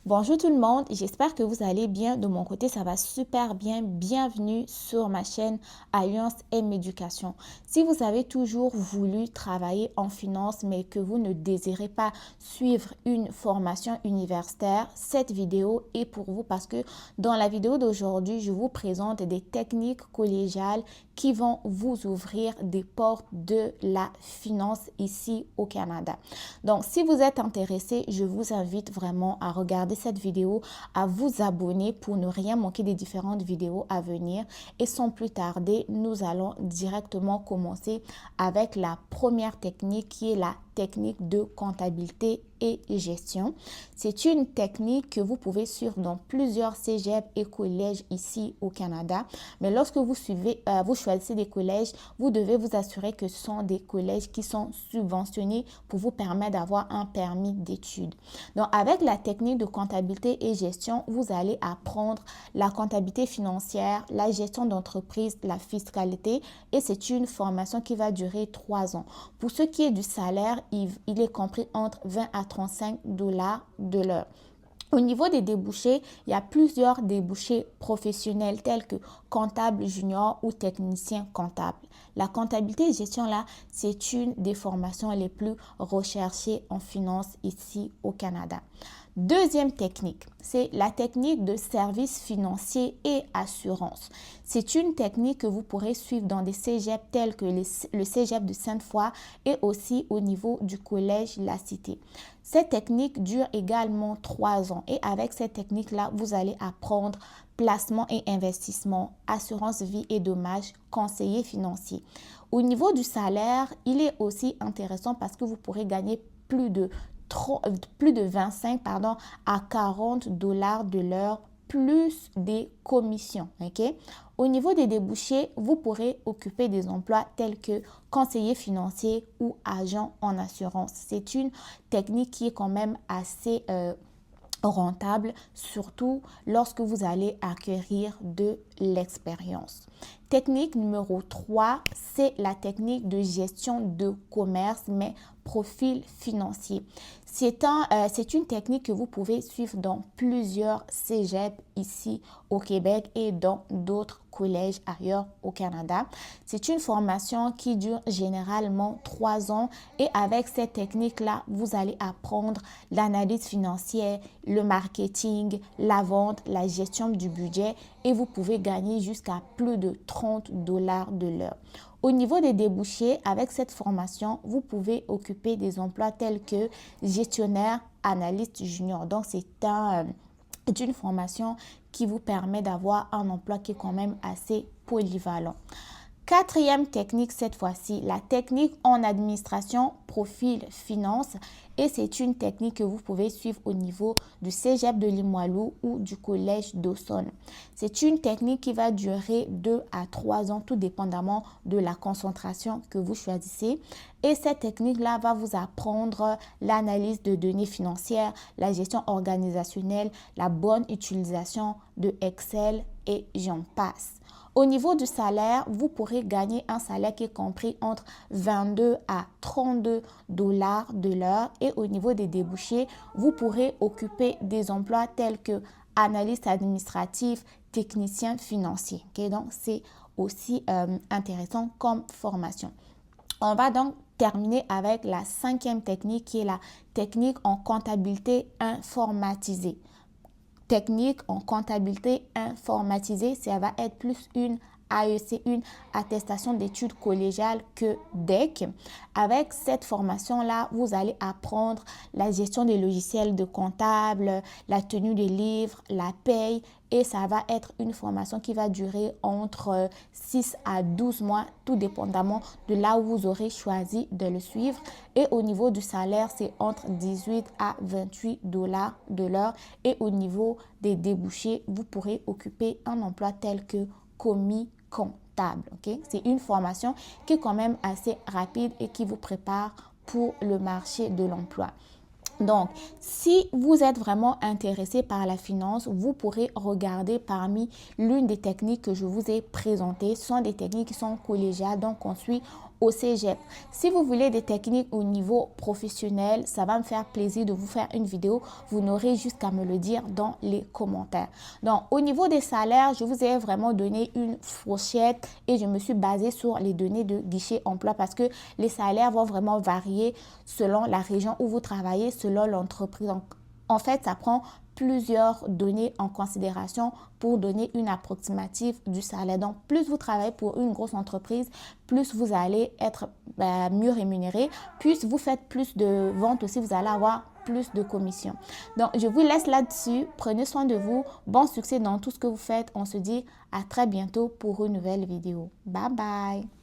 Bonjour tout le monde, j'espère que vous allez bien. De mon côté, ça va super bien. Bienvenue sur ma chaîne Alliance M Éducation. Si vous avez toujours voulu travailler en finance mais que vous ne désirez pas suivre une formation universitaire, cette vidéo est pour vous parce que dans la vidéo d'aujourd'hui, je vous présente des techniques collégiales qui vont vous ouvrir des portes de la finance ici au Canada. Donc, si vous êtes intéressé, je vous invite vraiment à regarder cette vidéo, à vous abonner pour ne rien manquer des différentes vidéos à venir. Et sans plus tarder, nous allons directement commencer avec la première technique qui est la technique de comptabilité et gestion. C'est une technique que vous pouvez suivre dans plusieurs cégep et collèges ici au Canada. Mais lorsque vous choisissez des collèges, vous devez vous assurer que ce sont des collèges qui sont subventionnés pour vous permettre d'avoir un permis d'études. Donc, avec la technique de comptabilité et gestion, vous allez apprendre la comptabilité financière, la gestion d'entreprise, la fiscalité et c'est une formation qui va durer 3 ans. Pour ce qui est du salaire, il est compris entre 20 à 35 dollars de l'heure. Au niveau des débouchés, il y a plusieurs débouchés professionnels tels que comptable junior ou technicien comptable. La comptabilité et gestion là, c'est une des formations les plus recherchées en finance ici au Canada. Deuxième technique, c'est la technique de services financiers et assurance. C'est une technique que vous pourrez suivre dans des cégeps tels que le cégep de Sainte-Foy et aussi au niveau du collège La Cité. Cette technique dure également 3 ans et avec cette technique-là, vous allez apprendre placement et investissement, assurance vie et dommages, conseiller financier. Au niveau du salaire, il est aussi intéressant parce que vous pourrez gagner plus de 25 à 40 dollars de l'heure plus des commissions. Au niveau des débouchés, vous pourrez occuper des emplois tels que conseiller financier ou agent en assurance. C'est une technique qui est quand même assez rentable, surtout lorsque vous allez acquérir de l'expérience. Technique numéro 3, c'est la technique de gestion de commerce, mais profil financier. C'est une technique que vous pouvez suivre dans plusieurs cégeps ici au Québec et dans d'autres collèges ailleurs au Canada. C'est une formation qui dure généralement 3 ans et avec cette technique-là, vous allez apprendre l'analyse financière, le marketing, la vente, la gestion du budget et vous pouvez gagner jusqu'à plus de 30 dollars de l'heure. Au niveau des débouchés, avec cette formation, vous pouvez occuper des emplois tels que gestionnaire, analyste junior. Donc, c'est une formation qui vous permet d'avoir un emploi qui est quand même assez polyvalent. Quatrième technique cette fois-ci, la technique en administration profil finance et c'est une technique que vous pouvez suivre au niveau du cégep de Limoilou ou du collège d'Aussonne. C'est une technique qui va durer 2 à 3 ans tout dépendamment de la concentration que vous choisissez et cette technique-là va vous apprendre l'analyse de données financières, la gestion organisationnelle, la bonne utilisation de Excel et j'en passe. Au niveau du salaire, vous pourrez gagner un salaire qui est compris entre 22 à 32 dollars de l'heure. Et au niveau des débouchés, vous pourrez occuper des emplois tels que analyste administratif, technicien financier. Donc, c'est aussi intéressant comme formation. On va donc terminer avec la 5e technique qui est la technique en comptabilité informatisée. Technique en comptabilité informatisée, ça va être plus une AEC, une attestation d'études collégiales que DEC. Avec cette formation-là, vous allez apprendre la gestion des logiciels de comptable, la tenue des livres, la paye et ça va être une formation qui va durer entre 6 à 12 mois, tout dépendamment de là où vous aurez choisi de le suivre. Et au niveau du salaire, c'est entre 18 à 28 dollars de l'heure. Et au niveau des débouchés, vous pourrez occuper un emploi tel que commis comptable. C'est une formation qui est quand même assez rapide et qui vous prépare pour le marché de l'emploi. Donc, si vous êtes vraiment intéressé par la finance, vous pourrez regarder parmi l'une des techniques que je vous ai présentées. Ce sont des techniques qui sont collégiales, donc on suit au cégep. Si vous voulez des techniques au niveau professionnel, ça va me faire plaisir de vous faire une vidéo. Vous n'aurez juste qu'à me le dire dans les commentaires. Donc, au niveau des salaires, je vous ai vraiment donné une fourchette et je me suis basée sur les données de Guichet Emploi parce que les salaires vont vraiment varier selon la région où vous travaillez, selon l'entreprise. En fait, ça prend plusieurs données en considération pour donner une approximative du salaire. Donc, plus vous travaillez pour une grosse entreprise, plus vous allez être mieux rémunéré. Plus vous faites plus de ventes aussi, vous allez avoir plus de commissions. Donc, je vous laisse là-dessus. Prenez soin de vous. Bon succès dans tout ce que vous faites. On se dit à très bientôt pour une nouvelle vidéo. Bye bye.